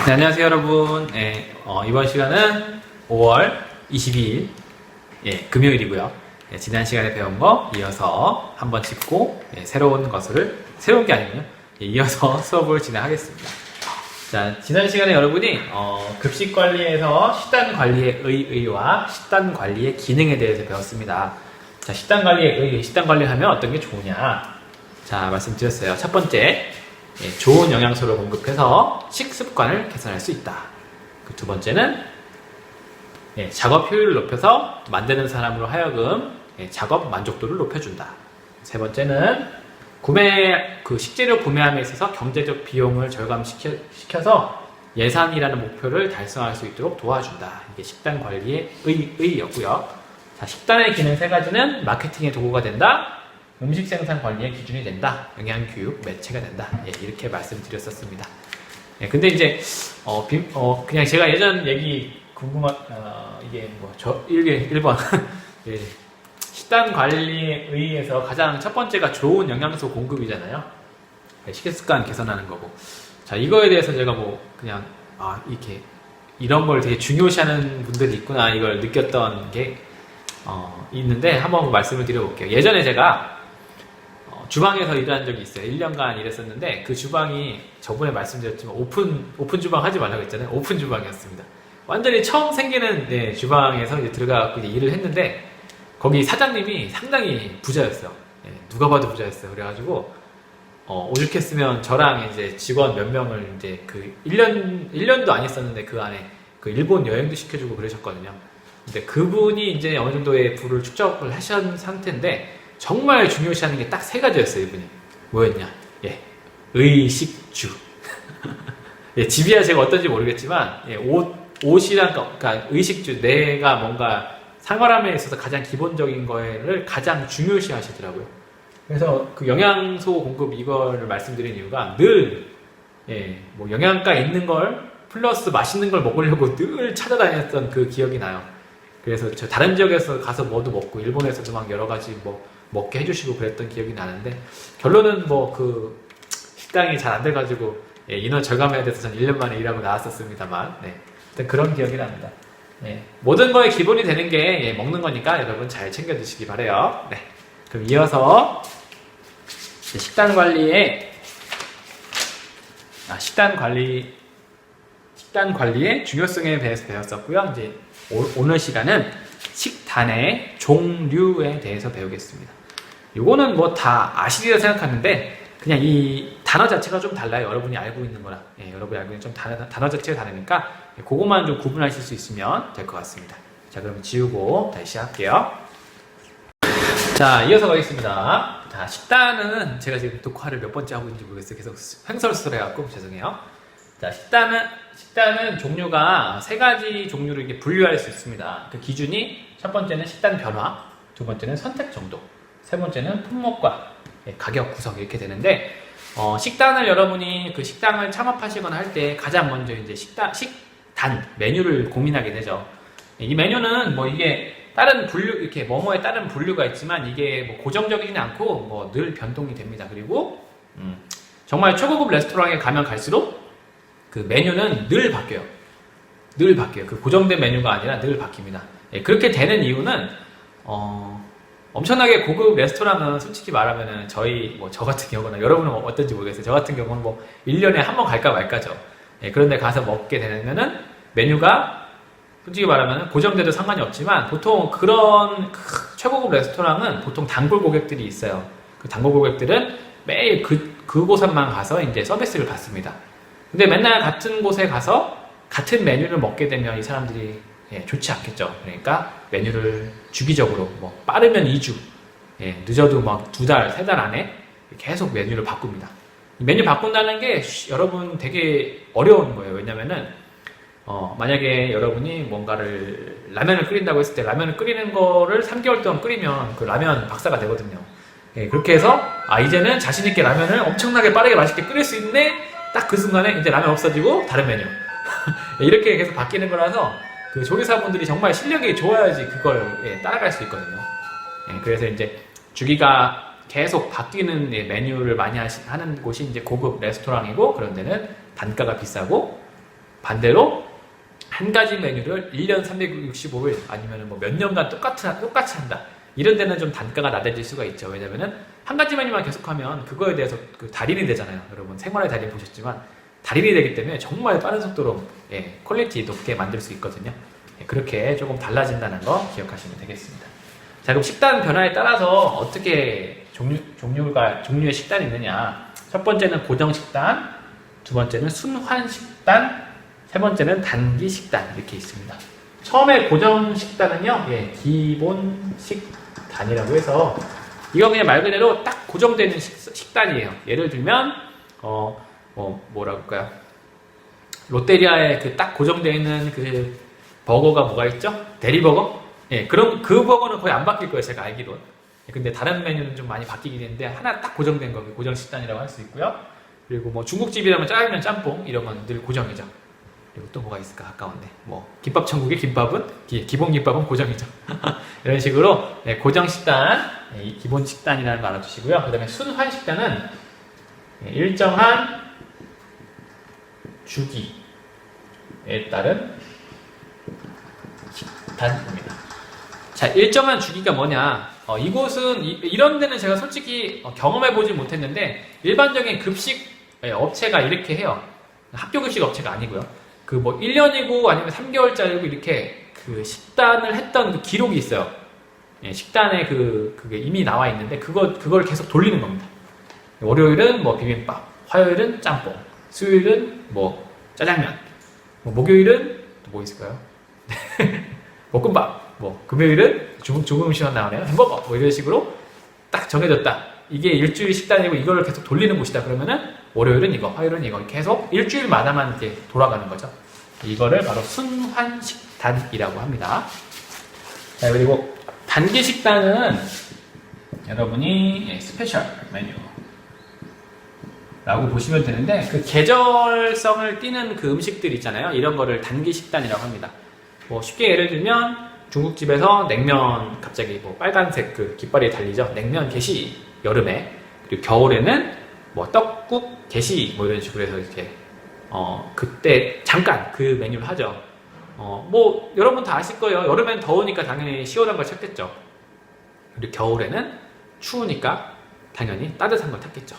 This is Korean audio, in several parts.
네, 안녕하세요 여러분. 이번 시간은 5월 22일 금요일이고요. 지난 시간에 배운 거 이어서 한번 짚고 새로운 게 아니군요. 이어서 수업을 진행하겠습니다. 자, 지난 시간에 여러분이 급식 관리에서 식단 관리의 의의와 식단 관리의 기능에 대해서 배웠습니다. 자, 식단 관리의 식단 관리하면 어떤 게 좋으냐? 자, 말씀드렸어요. 첫 번째, 좋은 영양소를 공급해서 식습관을 개선할 수 있다. 그 두 번째는 작업 효율을 높여서 만드는 사람으로 하여금 작업 만족도를 높여준다. 세 번째는 식재료 구매함에 있어서 경제적 비용을 절감시켜서 예산이라는 목표를 달성할 수 있도록 도와준다. 이게 식단 관리의 의의였고요. 자, 식단의 기능 세 가지는 마케팅의 도구가 된다. 음식 생산 관리의 기준이 된다. 영양교육 매체가 된다. 이렇게 말씀드렸었습니다. 근데 이제 그냥 제가 예전 얘기 이게 1번 식단 관리에 의해서 가장 첫 번째가 좋은 영양소 공급이잖아요. 식습관 개선하는 거고. 자, 이거에 대해서 제가 그냥 이렇게 이런 걸 되게 중요시하는 분들이 있구나 이걸 느꼈던 게 있는데 한번 말씀을 드려볼게요. 예전에 제가 주방에서 일한 적이 있어요. 1년간 일했었는데 그 주방이 저번에 말씀드렸지만 오픈 주방 하지 말라고 했잖아요. 오픈 주방이었습니다. 완전히 처음 생기는 주방에서 이제 들어가서 일을 했는데 거기 사장님이 상당히 부자였어요. 누가 봐도 부자였어요. 그래가지고 오죽했으면 저랑 이제 직원 몇 명을 이제 그 1년도 안 했었는데 그 안에 그 일본 여행도 시켜주고 그러셨거든요. 근데 그분이 이제 어느 정도의 부를 축적을 하신 상태인데 정말 중요시하는 게 딱 세 가지였어요. 이분이 뭐였냐? 의식주. 집이야 제가 어떤지 모르겠지만 옷이랑 그러니까 의식주, 내가 뭔가 생활함에 있어서 가장 기본적인 거를 가장 중요시 하시더라고요. 그래서 그 영양소 공급 이거를 말씀드린 이유가 늘 영양가 있는 걸 플러스 맛있는 걸 먹으려고 늘 찾아다녔던 그 기억이 나요. 그래서 저 다른 지역에서 가서 뭐도 먹고 일본에서도 막 여러 가지 먹게 해주시고 그랬던 기억이 나는데 결론은 그 식당이 잘 안 돼가지고 인원 절감해야 돼서 전 1년 만에 일하고 나왔었습니다만 일단 그런 기억이 납니다. 모든 거의 기본이 되는 게 먹는 거니까 여러분 잘 챙겨 드시기 바래요. 그럼 이어서 식단 관리의 중요성에 대해서 배웠었고요. 이제 오늘 시간은 식단의 종류에 대해서 배우겠습니다. 요거는 다 아시리라 생각하는데 그냥 이 단어 자체가 좀 달라요. 여러분이 알고 있는 거랑 여러분이 알고 있는 좀 단어 자체가 다르니까 그것만 좀 구분하실 수 있으면 될 것 같습니다. 자, 그럼 지우고 다시 시작할게요. 자, 이어서 가겠습니다. 자, 식단은 제가 지금 녹화를 몇 번째 하고 있는지 모르겠어요. 계속 횡설수설해갖고 죄송해요. 자, 식단은 종류가 세 가지 종류로 이렇게 분류할 수 있습니다. 그 기준이 첫 번째는 식단 변화, 두 번째는 선택 정도, 세 번째는 품목과 가격 구성 이렇게 되는데 식단을 여러분이 그 식당을 창업하시거나 할 때 가장 먼저 이제 식단 메뉴를 고민하게 되죠. 이 메뉴는 이게 다른 분류 이렇게 뭐뭐에 따른 분류가 있지만 이게 고정적이지 않고 늘 변동이 됩니다. 그리고 정말 초고급 레스토랑에 가면 갈수록 그 메뉴는 늘 바뀌어요. 그 고정된 메뉴가 아니라 늘 바뀝니다. 그렇게 되는 이유는 엄청나게 고급 레스토랑은 솔직히 말하면은 저 같은 경우는 여러분은 어떤지 모르겠어요. 저 같은 경우는 1년에 한 번 갈까 말까죠. 그런데 가서 먹게 되면은 메뉴가 솔직히 말하면 고정돼도 상관이 없지만 보통 그런 최고급 레스토랑은 보통 단골 고객들이 있어요. 그 단골 고객들은 매일 그곳만 가서 이제 서비스를 받습니다. 근데 맨날 같은 곳에 가서 같은 메뉴를 먹게 되면 이 사람들이 좋지 않겠죠. 그러니까 메뉴를 주기적으로 빠르면 2주, 늦어도 2달, 3달 안에 계속 메뉴를 바꿉니다. 메뉴 바꾼다는 게 여러분 되게 어려운 거예요. 왜냐면은 만약에 여러분이 뭔가를 라면을 끓인다고 했을 때 라면을 끓이는 거를 3개월 동안 끓이면 그 라면 박사가 되거든요. 그렇게 해서 이제는 자신있게 라면을 엄청나게 빠르게 맛있게 끓일 수 있네. 딱 그 순간에 이제 라면 없어지고 다른 메뉴 이렇게 계속 바뀌는 거라서 그 조리사분들이 정말 실력이 좋아야지 그걸 따라갈 수 있거든요. 그래서 이제 주기가 계속 바뀌는 메뉴를 많이 하는 곳이 이제 고급 레스토랑이고 그런 데는 단가가 비싸고 반대로 한 가지 메뉴를 1년 365일 아니면 뭐 몇 년간 똑같이 한다. 이런 데는 좀 단가가 낮아질 수가 있죠. 왜냐면은 한 가지 메뉴만 계속하면 그거에 대해서 그 달인이 되잖아요. 여러분 생활의 달인 보셨지만 달인이 되기 때문에 정말 빠른 속도로 퀄리티 높게 만들 수 있거든요. 그렇게 조금 달라진다는 거 기억하시면 되겠습니다. 자, 그럼 식단 변화에 따라서 어떻게 종류의 식단이 있느냐. 첫 번째는 고정 식단, 두 번째는 순환 식단, 세 번째는 단기 식단 이렇게 있습니다. 처음에 고정 식단은요, 기본 식단이라고 해서 이거 그냥 말 그대로 딱 고정되는 식단이에요. 예를 들면 뭐라 그럴까요? 롯데리아에 그 딱 고정되어 있는 그 버거가 뭐가 있죠? 대리버거? 그럼 그 버거는 거의 안 바뀔 거예요, 제가 알기로. 근데 다른 메뉴는 좀 많이 바뀌긴 했는데 하나 딱 고정된 거, 고정 식단이라고 할 수 있고요. 그리고 뭐 중국집이라면 짜장면, 짬뽕 이런 건 늘 고정이죠. 그리고 또 뭐가 있을까? 아까운데. 뭐 김밥 천국의 김밥은 기본 김밥은 고정이죠. 이런 식으로 고정 식단, 기본 식단이라는 거 알아두시고요. 그다음에 순환 식단은 일정한 주기에 따른 식단입니다. 자, 일정한 주기가 뭐냐? 이곳은 이런 데는 제가 솔직히 경험해 보지 못했는데 일반적인 급식 업체가 이렇게 해요. 학교 급식 업체가 아니고요. 그 뭐 1년이고 아니면 3개월짜리고 이렇게 그 식단을 했던 그 기록이 있어요. 식단에 그게 이미 나와 있는데 그걸 계속 돌리는 겁니다. 월요일은 뭐 비빔밥, 화요일은 짬뽕, 수요일은 뭐 짜장면, 뭐 목요일은 또 뭐 있을까요? 볶음밥, 뭐 금요일은 조금 음식만 나오네요. 햄버거, 뭐 이런 식으로 딱 정해졌다. 이게 일주일 식단이고 이거를 계속 돌리는 곳이다. 그러면은 월요일은 이거, 화요일은 이거 계속 일주일마다만 이렇게 돌아가는 거죠. 이거를 바로 순환 식단이라고 합니다. 자, 그리고 단기 식단은 여러분이 스페셜 메뉴라고 보시면 되는데 그 계절성을 띠는 그 음식들 있잖아요. 이런 거를 단기 식단이라고 합니다. 뭐 쉽게 예를 들면 중국집에서 냉면 갑자기 뭐 빨간색 그 깃발이 달리죠. 냉면 개시 여름에, 그리고 겨울에는 뭐 떡국 개시 뭐 이런 식으로 해서 이렇게 그때 잠깐 그 메뉴를 하죠. 뭐 여러분 다 아실 거예요. 여름엔 더우니까 당연히 시원한 걸 찾겠죠. 그리고 겨울에는 추우니까 당연히 따뜻한 걸 찾겠죠.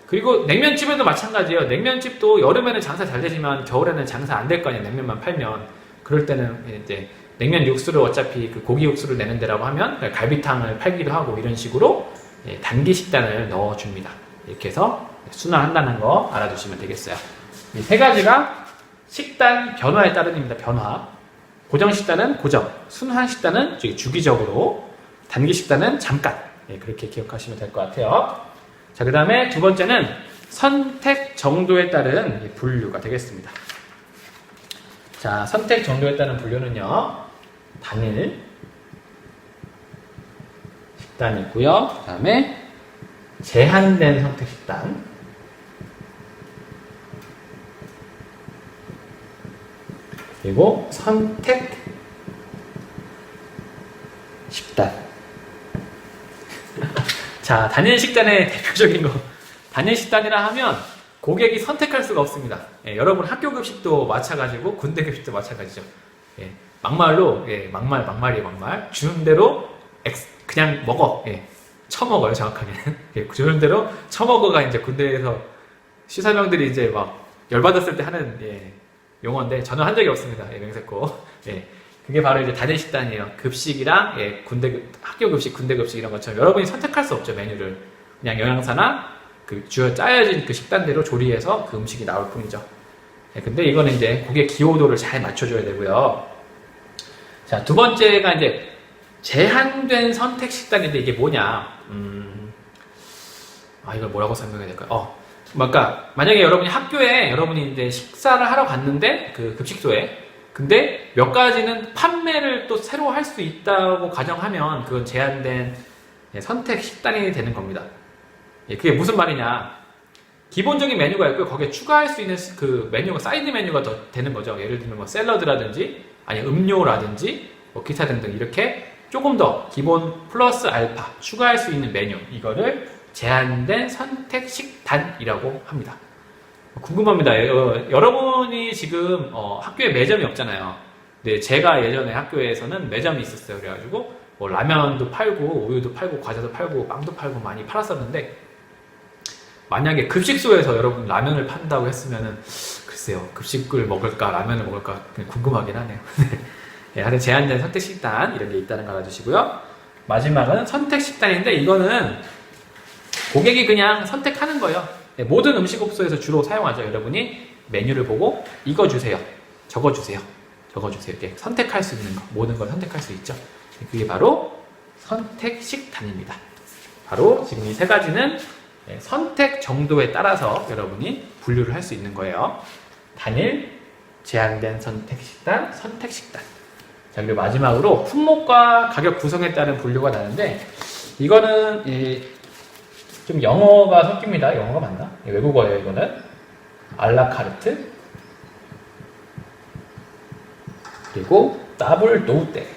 그리고 냉면집에도 마찬가지예요. 냉면집도 여름에는 장사 잘 되지만 겨울에는 장사 안 될 거 아니에요. 냉면만 팔면. 그럴 때는 이제 냉면 육수를 어차피 그 고기 육수를 내는 데라고 하면 갈비탕을 팔기도 하고 이런 식으로 단기 식단을 넣어줍니다. 이렇게 해서 순환한다는 거 알아두시면 되겠어요. 이 세 가지가 식단 변화에 따른입니다. 변화. 고정 식단은 고정, 순환 식단은 주기적으로, 단기 식단은 잠깐. 그렇게 기억하시면 될 것 같아요. 자, 그 다음에 두 번째는 선택 정도에 따른 분류가 되겠습니다. 자, 선택 정도에 따른 분류는요, 단일 식단이 있고요. 그 다음에 제한된 선택 식단, 그리고 선택 식단. 자, 단일 식단의 대표적인 거. 단일 식단이라 하면 고객이 선택할 수가 없습니다. 여러분 학교 급식도 마찬가지고 군대 급식도 마찬가지죠. 막말로, 막말이에요, 막말. 주는 대로 그냥 먹어. 처먹어요, 정확하게는. 주는 대로 처먹어가 이제 군대에서 시사병들이 이제 막 열받았을 때 하는, 용어인데 저는 한 적이 없습니다. 맹세코. 그게 바로 이제 단일 식단이에요. 급식이랑 학교 급식, 군대 급식 이런 것처럼 여러분이 선택할 수 없죠, 메뉴를. 그냥 영양사나 그 짜여진 그 식단대로 조리해서 그 음식이 나올 뿐이죠. 근데 이거는 이제 고객 기호도를 잘 맞춰줘야 되고요. 자, 두 번째가 이제 제한된 선택 식단인데 이게 뭐냐? 이걸 뭐라고 설명해야 될까요? 그러니까 만약에 여러분이 학교에 여러분이 이제 식사를 하러 갔는데 그 급식소에 근데 몇 가지는 판매를 또 새로 할 수 있다고 가정하면 그건 제한된 선택 식단이 되는 겁니다. 그게 무슨 말이냐? 기본적인 메뉴가 있고 거기에 추가할 수 있는 그 메뉴가 사이드 메뉴가 더 되는 거죠. 예를 들면 뭐 샐러드라든지 아니 음료라든지 뭐 기타 등등 이렇게 조금 더 기본 플러스 알파 추가할 수 있는 메뉴, 이거를 제한된 선택 식단이라고 합니다. 궁금합니다. 여러분이 지금 학교에 매점이 없잖아요. 근데 제가 예전에 학교에서는 매점이 있었어요. 그래가지고 뭐 라면도 팔고 우유도 팔고 과자도 팔고 빵도 팔고 많이 팔았었는데, 만약에 급식소에서 여러분 라면을 판다고 했으면은 글쎄요, 급식을 먹을까 라면을 먹을까 궁금하긴 하네요. 네, 하여튼 제한된 선택식단 이런 게 있다는 거 알아주시고요. 마지막은 선택식단인데, 이거는 고객이 그냥 선택하는 거예요. 네, 모든 음식업소에서 주로 사용하죠. 여러분이 메뉴를 보고 이거 주세요, 저거 주세요, 저거 주세요, 이렇게 선택할 수 있는 거, 모든 걸 선택할 수 있죠. 그게 바로 선택식단입니다. 바로 지금 이 세 가지는 선택 정도에 따라서 여러분이 분류를 할 수 있는 거예요. 단일, 제한된 선택식단, 선택식단. 자, 그리고 마지막으로 품목과 가격 구성에 따른 분류가 나는데, 이거는 좀 영어가 섞입니다. 영어가 맞나? 외국어예요. 이거는 알라카르트, 그리고 더블 노테.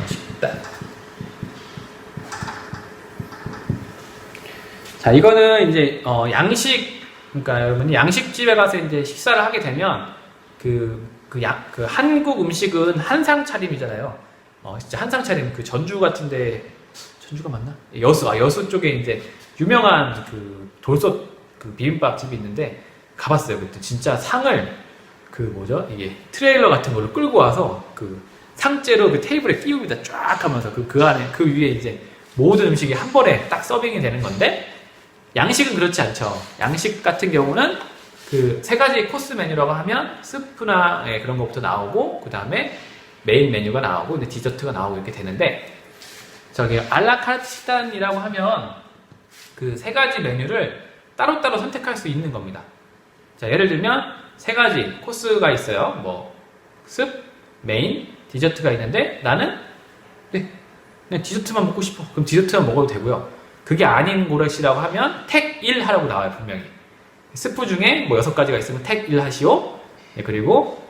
식단. 자, 이거는 이제 양식, 그러니까 여러분이 양식집에 가서 이제 식사를 하게 되면 그 한국 음식은 한상 차림이잖아요. 진짜 한상 차림, 그 전주 같은데, 전주가 맞나? 여수 쪽에 이제 유명한 그 돌솥 그 비빔밥 집이 있는데 가봤어요. 그때 진짜 상을 이게 트레일러 같은 걸로 끌고 와서 그 상째로 그 테이블에 띄웁니다. 쫙 하면서 그 안에 그 위에 이제 모든 음식이 한 번에 딱 서빙이 되는 건데, 양식은 그렇지 않죠. 양식 같은 경우는 그 세 가지 코스 메뉴라고 하면 스프나 그런 것부터 나오고, 그 다음에 메인 메뉴가 나오고, 근데 디저트가 나오고 이렇게 되는데, 저기 알라카르트 식단이라고 하면 그 세 가지 메뉴를 따로따로 선택할 수 있는 겁니다. 자, 예를 들면 세 가지 코스가 있어요. 뭐 습, 메인, 디저트가 있는데, 나는 그냥 디저트만 먹고 싶어. 그럼 디저트만 먹어도 되고요. 그게 아닌 고르시라고 하면 택 1 하라고 나와요. 분명히 스프 중에 뭐 6가지가 있으면 택 1 하시오. 그리고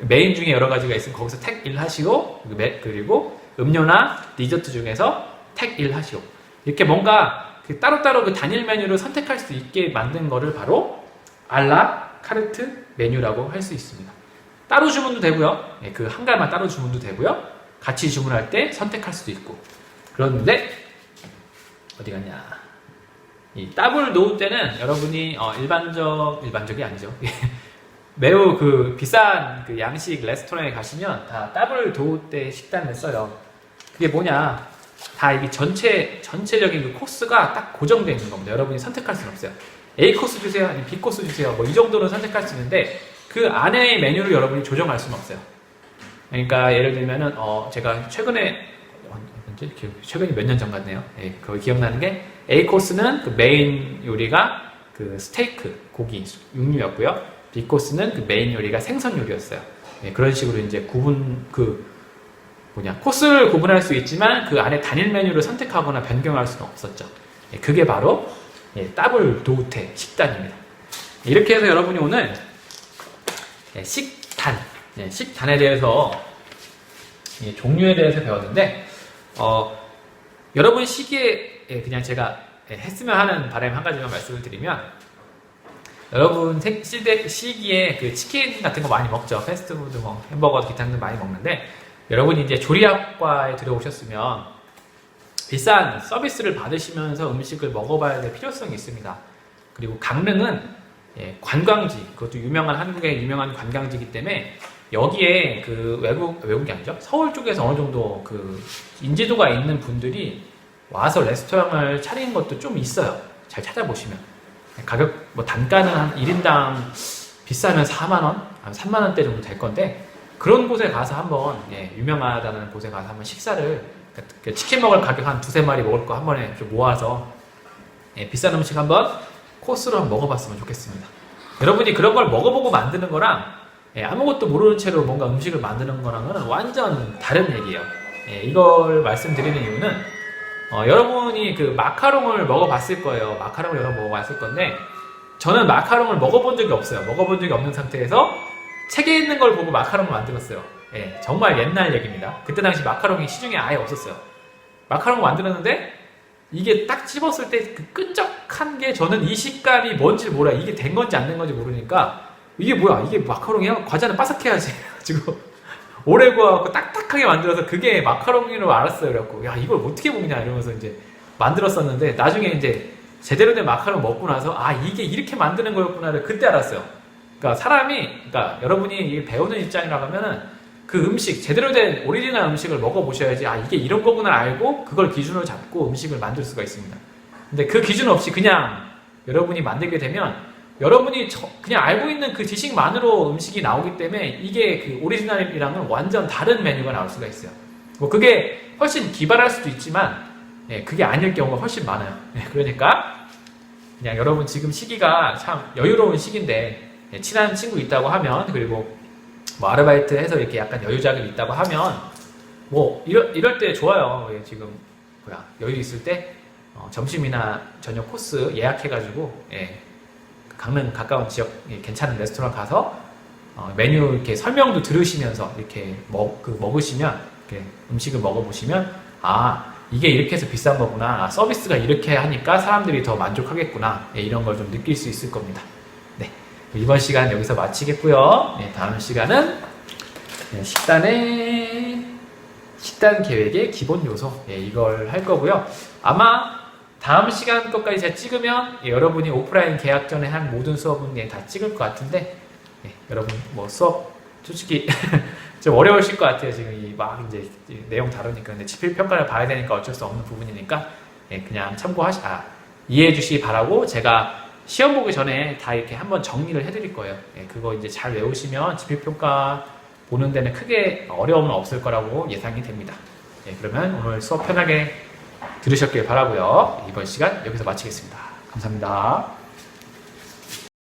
메인 중에 여러 가지가 있으면 거기서 택 1 하시오. 그리고 음료나 디저트 중에서 택 1 하시오. 이렇게 뭔가 따로따로 그 단일 메뉴를 선택할 수 있게 만든 거를 바로 알라카르트 메뉴라고 할 수 있습니다. 따로 주문도 되고요. 그 한 갈만 따로 주문도 되고요. 같이 주문할 때 선택할 수도 있고. 그런데 어디 갔냐? 이 더블 노우 때는 여러분이 일반적이 아니죠. 매우 그 비싼 그 양식 레스토랑에 가시면 다 더블 도우 때 식단을 써요. 그게 뭐냐? 다 이게 전체적인 그 코스가 딱 고정되어 있는 겁니다. 여러분이 선택할 수는 없어요. A 코스 주세요, 아니면 B 코스 주세요. 뭐 이 정도는 선택할 수 있는데 그 안에의 메뉴를 여러분이 조정할 수는 없어요. 그러니까 예를 들면은 제가 최근이 몇 년 전 같네요. 그거 기억나는 게 A 코스는 그 메인 요리가 그 스테이크, 고기, 육류였고요. B 코스는 그 메인 요리가 생선 요리였어요. 그런 식으로 이제 코스를 구분할 수 있지만 그 안에 단일 메뉴를 선택하거나 변경할 수는 없었죠. 그게 바로 더블 도우테 식단입니다. 이렇게 해서 여러분이 오늘 식단에 대해서 종류에 대해서 배웠는데, 여러분 시기에 그냥 제가 했으면 하는 바람 한 가지만 말씀을 드리면, 여러분 시기에 그 치킨 같은 거 많이 먹죠. 패스트푸드, 뭐 햄버거, 기타 등등 많이 먹는데, 여러분이 이제 조리학과에 들어오셨으면 비싼 서비스를 받으시면서 음식을 먹어봐야 될 필요성이 있습니다. 그리고 강릉은 관광지, 그것도 한국의 유명한 관광지이기 때문에 여기에 그 외국이 아니죠. 서울 쪽에서 어느 정도 그 인지도가 있는 분들이 와서 레스토랑을 차리는 것도 좀 있어요. 잘 찾아보시면. 가격, 단가는 한 1인당 비싸면 4만원, 3만원대 정도 될 건데, 그런 곳에 가서 한번, 유명하다는 곳에 가서 한번 식사를, 치킨 먹을 가격 한 2-3마리 먹을 거 한 번에 좀 모아서, 비싼 음식 한번 코스로 한번 먹어봤으면 좋겠습니다. 여러분이 그런 걸 먹어보고 만드는 거랑, 아무것도 모르는 채로 뭔가 음식을 만드는 거랑은 완전 다른 얘기예요. 이걸 말씀드리는 이유는, 여러분이 그 마카롱을 먹어봤을 거예요. 마카롱을 여러 번 먹어봤을 건데, 저는 마카롱을 먹어본 적이 없어요. 먹어본 적이 없는 상태에서 책에 있는 걸 보고 마카롱을 만들었어요. 정말 옛날 얘기입니다. 그때 당시 마카롱이 시중에 아예 없었어요. 마카롱 만들었는데 이게 딱 씹었을 때 그 끈적한 게 저는 이 식감이 뭔지 몰라. 이게 된 건지 안 된 건지 모르니까 이게 뭐야? 이게 마카롱이야? 과자는 바삭해야지. 가지고 오래 구워갖고 딱딱하게 만들어서 그게 마카롱으로 알았어요. 그래갖고 야 이걸 어떻게 먹냐 이러면서 이제 만들었었는데 나중에 이제 제대로 된 마카롱 먹고 나서 아 이게 이렇게 만드는 거였구나를 그때 알았어요. 그러니까 그러니까 여러분이 배우는 입장이라고 하면은 그 음식, 제대로 된 오리지널 음식을 먹어보셔야지 아 이게 이런 거구나 알고 그걸 기준으로 잡고 음식을 만들 수가 있습니다. 근데 그 기준 없이 그냥 여러분이 만들게 되면 여러분이 그냥 알고 있는 그 지식만으로 음식이 나오기 때문에 이게 그 오리지널이랑은 완전 다른 메뉴가 나올 수가 있어요. 뭐 그게 훨씬 기발할 수도 있지만 그게 아닐 경우가 훨씬 많아요. 그러니까 그냥 여러분 지금 시기가 참 여유로운 시기인데 친한 친구 있다고 하면 그리고 뭐 아르바이트 해서 이렇게 약간 여유 자금이 있다고 하면 뭐 이럴 때 좋아요. 지금 여유 있을 때 점심이나 저녁 코스 예약해가지고 강릉 가까운 지역 괜찮은 레스토랑 가서 메뉴 이렇게 설명도 들으시면서 이렇게 먹으시면 이렇게 음식을 먹어보시면 아 이게 이렇게 해서 비싼 거구나. 아, 서비스가 이렇게 하니까 사람들이 더 만족하겠구나. 이런 걸 좀 느낄 수 있을 겁니다. 네, 이번 시간 여기서 마치겠고요. 다음 시간은 식단 계획의 기본 요소 이걸 할 거고요. 아마 다음 시간 것까지 제가 찍으면 여러분이 오프라인 개학 전에 한 모든 수업은 다 찍을 것 같은데 여러분 뭐 수업 솔직히 좀 어려우실 것 같아요. 지금 막 이제 내용 다루니까. 근데 지필 평가를 봐야 되니까 어쩔 수 없는 부분이니까 그냥 이해해 주시기 바라고 제가 시험 보기 전에 다 이렇게 한번 정리를 해드릴 거예요. 그거 이제 잘 외우시면 지필 평가 보는 데는 크게 어려움은 없을 거라고 예상이 됩니다. 그러면 오늘 수업 편하게 들으셨길 바라고요. 이번 시간 여기서 마치겠습니다. 감사합니다.